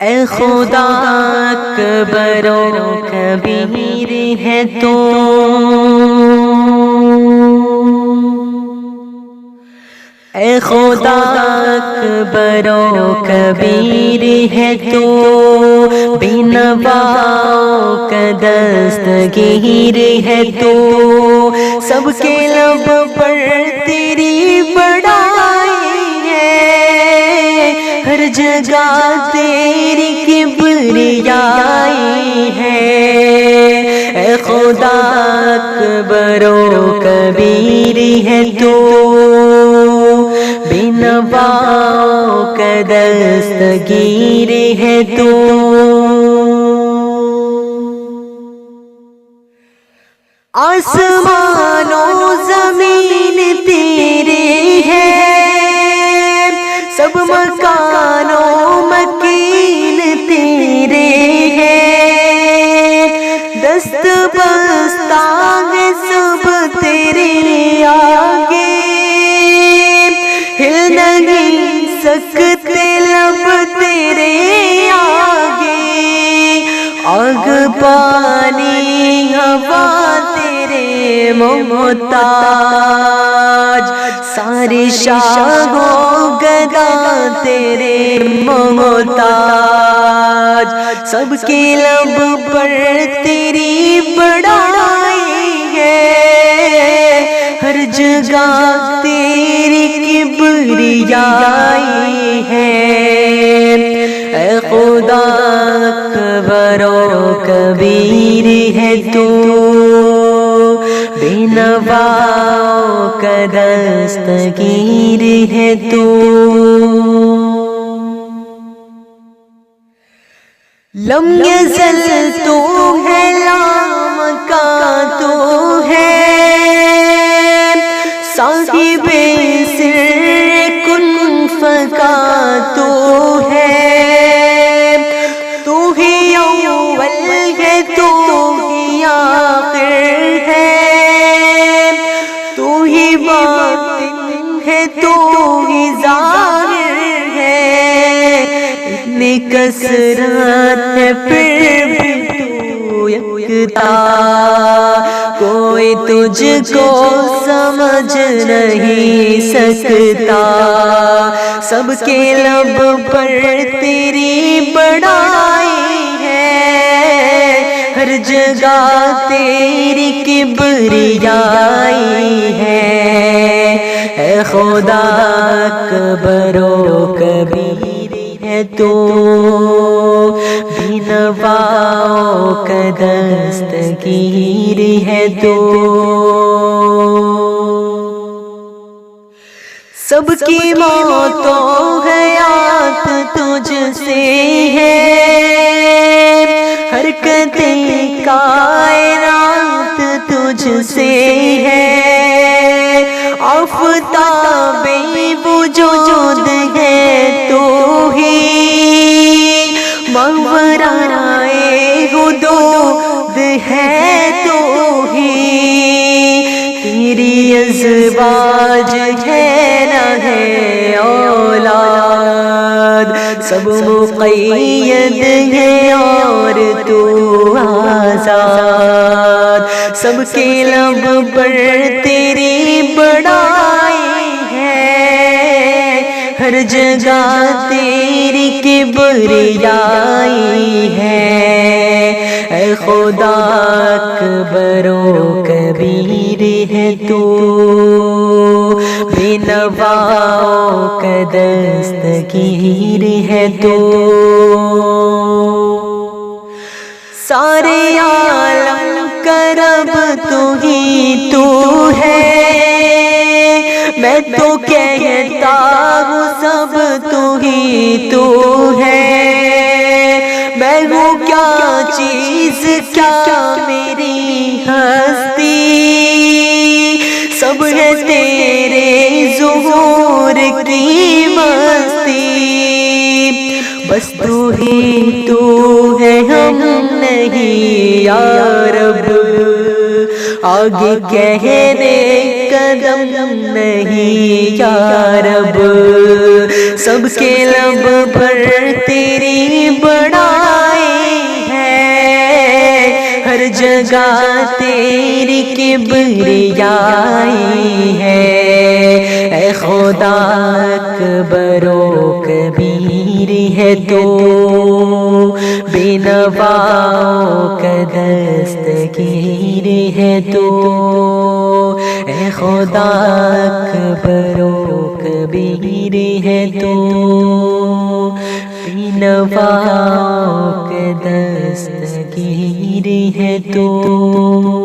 اے خدا اکبر و کبیر ہے تو، اے خدا اکبر و کبیر ہے تو، بینوا کا دستگیر ہے تو، سب کے لب پر تیری بڑائی ہے، ہر جگہ تیری کبریائی ہے۔ اے خدا اکبر و کبیر ہے تو، بینوا کا دستگیر ہے تو، آسمان و زمین تیرے ہیں، سب مکان و مکین تیرے ہیں، دست بستہ ہے سب تیرے آگے، ہل نہیں سکتے لب تیرے آگے، آگ پانی ہوا تیرے محتاج، ساری شاہ و گدا تیرے محتاج، سب کے لب پر تیری بڑائی ہے، ہر جگہ تیری کبریائی ہے۔ اے خدا اکبر و کبیر ہے تو، بینوا کا دستگیر ہے تو، لم یزل تو ہے لامکاں تو ہے، صاحب سر کن فکا تو ہے، تو ہی اول ہے تو ہی آخر ہے، تو ہی باطن ہے تو ہی ظاہر ہے، اتنی کثرت ہے پھر بھی تو یکتا، کوئی تجھ کو سمجھ نہیں سکتا، سب کے لب پر تیری بڑائی ہے، ہر جگہ تیری کبریائی ہے۔ اے خدا اکبر و کبیر ہے تو، بینوا کا دستگیر ہے تو، سب کی موت و حیات تجھ سے ہے، حرکت کائنات تجھ سے ہے، آفتاب وجود ہے تو ہی، ماورائے حدود ہے تو ہی، تیری ازواج ہے نہ ہے اولاد، سب مقید ہے اور تو آزاد، سب کے لب پر تیری بڑائی ہے، ہر جگہ تیری کبریائی ہے۔ اے خدا اکبر و کبیر ہے تو، بینوا کا دستگیر ہے تو، سارے عالم کا رب تو ہی تو ہے، میں تو کہتا ہوں سب تو ہی تو ہے، میں ہوں کیا چیز کیا میری ہستی، سب ہے تیرے ظہور کی مستی، بس تو ہی تو ہے ہم نہیں یا رب، آگے کہنے قدم نہیں یا رب، سب کے لب پر تیری ہر جگہ تیری کبریائی ہے، اے خدا اکبر و کبیر ہے تو، بے نواؤں کا دستگیر ہے تو، اے خدا اکبر و کبیر ہے تو، بے نواؤں کا دستگیر ہے تو۔